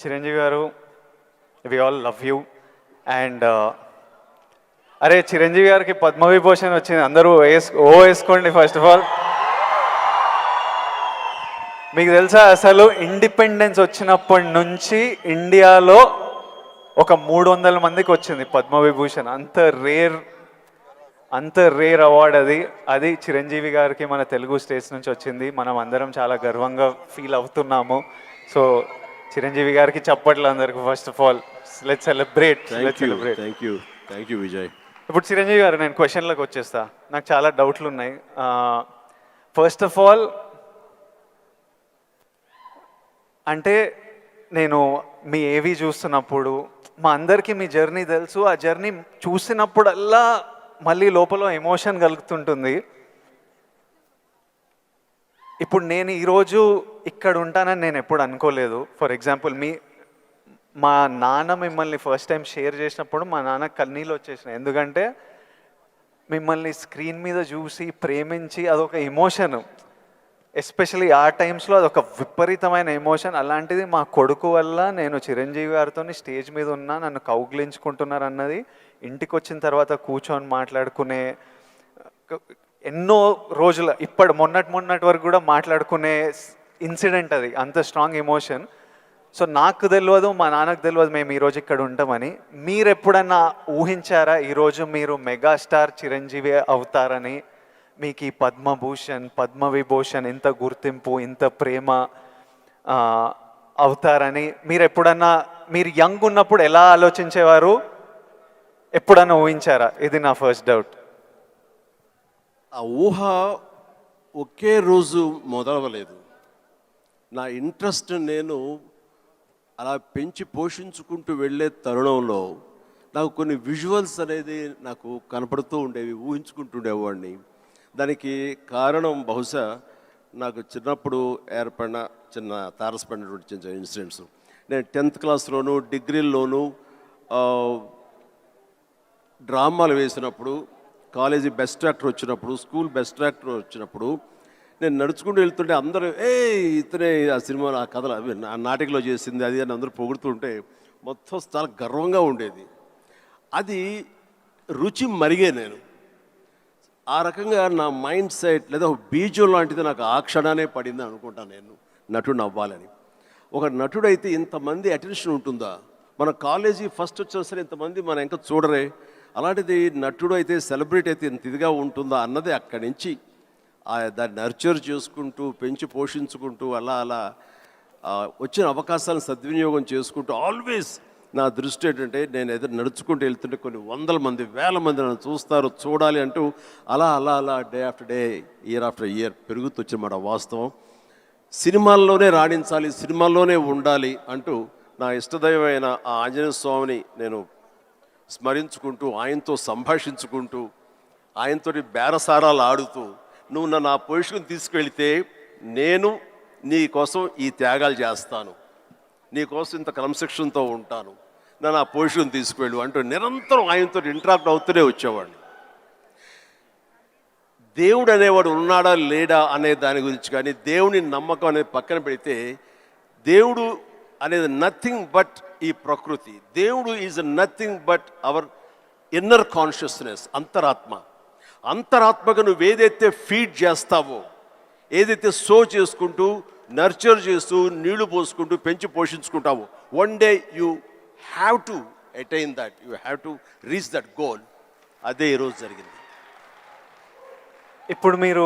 చిరంజీవి గారు, we all love you. And అరే చిరంజీవి గారికి పద్మవిభూషణ్ వచ్చింది, అందరూ వేసుకోండి. ఫస్ట్ ఆఫ్ ఆల్ మీకు తెలుసా అసలు ఇండిపెండెన్స్ వచ్చినప్పటి నుంచి ఇండియాలో ఒక 300 మందికి వచ్చింది పద్మవిభూషణ్. అంత రేర్ అవార్డ్ అది చిరంజీవి గారికి మన తెలుగు స్టేట్స్ నుంచి వచ్చింది. మనం అందరం చాలా గర్వంగా ఫీల్ అవుతున్నాము. సో చిరంజీవి గారికి చప్పట్లు అందరికి. First of all let's celebrate. Thank you Vijay. ఇప్పుడు చిరంజీవి గారు, నేను క్వశ్చన్లకు వచ్చేస్తా. నాకు చాలా డౌట్లు ఉన్నాయి. ఫస్ట్ ఆఫ్ ఆల్ అంటే నేను మీ ఏవి చూస్తున్నప్పుడు మా అందరికీ మీ జర్నీ తెలుసు. ఆ జర్నీ చూసినప్పుడల్లా మళ్ళీ లోపల ఎమోషన్ కలుగుతుంటుంది. ఇప్పుడు నేను ఈరోజు ఇక్కడ ఉంటానని నేను ఎప్పుడు అనుకోలేదు. ఫర్ ఎగ్జాంపుల్ మా నాన్న మిమ్మల్ని ఫస్ట్ టైం షేర్ చేసినప్పుడు మా నాన్న కన్నీళ్ళు వచ్చేసినాయి. ఎందుకంటే మిమ్మల్ని స్క్రీన్ మీద చూసి ప్రేమించి అదొక ఎమోషన్. ఎస్పెషలీ ఆ టైమ్స్లో అదొక విపరీతమైన ఎమోషన్. అలాంటిది మా కొడుకు వల్ల నేను చిరంజీవి గారితో స్టేజ్ మీద ఉన్నా, నన్ను కౌగిలించుకుంటున్నారు అన్నది ఇంటికి వచ్చిన తర్వాత కూర్చొని మాట్లాడుకునే ఎన్నో రోజుల మొన్నటి వరకు కూడా మాట్లాడుకునే ఇన్సిడెంట్ అది. అంత స్ట్రాంగ్ ఎమోషన్. సో నాకు తెలియదు, మా నాన్నకు తెలియదు మేము ఈరోజు ఇక్కడ ఉంటామని. మీరు ఎప్పుడన్నా ఊహించారా ఈరోజు మీరు మెగాస్టార్ చిరంజీవి అవుతారని? మీకు ఈ పద్మభూషణ్, పద్మవిభూషణ్, ఇంత గుర్తింపు, ఇంత ప్రేమ అవుతారని మీరు యంగ్ ఉన్నప్పుడు ఎలా ఆలోచించేవారు? ఎప్పుడన్నా ఊహించారా? ఇది నా ఫస్ట్ డౌట్. ఆ ఊహ ఒకే రోజు మొదలవలేదు. నా ఇంట్రెస్ట్ నేను అలా పెంచి పోషించుకుంటూ వెళ్ళే తరుణంలో నాకు కొన్ని విజువల్స్ అనేది నాకు కనపడుతూ ఉండేవి, ఊహించుకుంటుండేవాడిని. దానికి కారణం బహుశా నాకు చిన్నప్పుడు ఏర్పడిన తారసపడినటువంటి చిన్న ఇన్సిడెంట్స్. నేను 10th క్లాస్లోను డిగ్రీల్లోనూ డ్రామాలు వేసినప్పుడు, కాలేజీ బెస్ట్ యాక్టర్ వచ్చినప్పుడు, స్కూల్ బెస్ట్ యాక్టర్ వచ్చినప్పుడు నేను నడుచుకుంటూ వెళ్తుంటే అందరూ ఇతనే ఆ సినిమాలో ఆ కథలు అవి ఆ నాటికలో చేసింది అది అని అందరూ పొగుడుతుంటే మొత్తం చాలా గర్వంగా ఉండేది. అది రుచి మరిగే నేను ఆ రకంగా నా మైండ్ సెట్ లేదా ఒక బీజం లాంటిది నాకు ఆ క్షణానే పడింది అనుకుంటాను నేను నటుడు అవ్వాలని. ఒక నటుడైతే ఇంతమంది అటెన్షన్ ఉంటుందా? మన కాలేజీ ఫస్ట్ వచ్చినా సరే ఇంతమంది మన ఇంకా చూడరే, అలాంటిది నటుడు అయితే సెలబ్రిటీ అయితే ఇంత ఇదిగా ఉంటుందా అన్నది అక్కడి నుంచి దాన్ని నర్చర్ చేసుకుంటూ పెంచి పోషించుకుంటూ అలా వచ్చిన అవకాశాలను సద్వినియోగం చేసుకుంటూ ఆల్వేస్ నా దృష్టి ఏంటంటే నేను ఏదో నడుచుకుంటూ వెళ్తుంటే కొన్ని 100 మంది 1000 మంది నన్ను చూస్తారు, చూడాలి అంటూ అలా day after day, year after year పెరుగుతూ వచ్చినమాట వాస్తవం. సినిమాల్లోనే రాణించాలి, సినిమాల్లోనే ఉండాలి అంటూ నా ఇష్టదైవమైన ఆ ఆంజనేయ స్వామిని నేను స్మరించుకుంటూ, ఆయనతో సంభాషించుకుంటూ, ఆయనతోటి బేరసారాలు ఆడుతూ, నువ్వు నన్ను ఆ పొజిషన్ తీసుకెళ్తే నేను నీ కోసం ఈ త్యాగాలు చేస్తాను, నీ కోసం ఇంత క్రమశిక్షణతో ఉంటాను, నన్ను ఆ పొజిషన్ తీసుకువెళ్ళు అంటూ నిరంతరం ఆయనతో ఇంటరాక్ట్ అవుతూనే వచ్చేవాడిని. దేవుడు అనేవాడు ఉన్నాడా లేడా అనే దాని గురించి కానీ, దేవుని నమ్మకం అనేది పక్కన పెడితే, దేవుడు అనేది నథింగ్ బట్ ఈ ప్రకృతి. దేవుడు is nothing but our inner consciousness, అంతరాత్మగా నువ్వు ఏదైతే ఫీడ్ చేస్తావో, ఏదైతే సో చేసుకుంటూ నర్చర్ చేస్తూ నీళ్లు పోసుకుంటూ పెంచి పోషించుకుంటావో, one day you have to attain that, you have to reach that goal. అదే ఈరోజు జరిగింది. ఇప్పుడు మీరు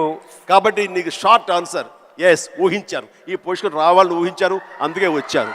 కాబట్టి నీకు షార్ట్ ఆన్సర్, ఎస్ ఊహించారు, ఈ పొజిషన్ రావాలని ఊహించారు, అందుకే వచ్చారు.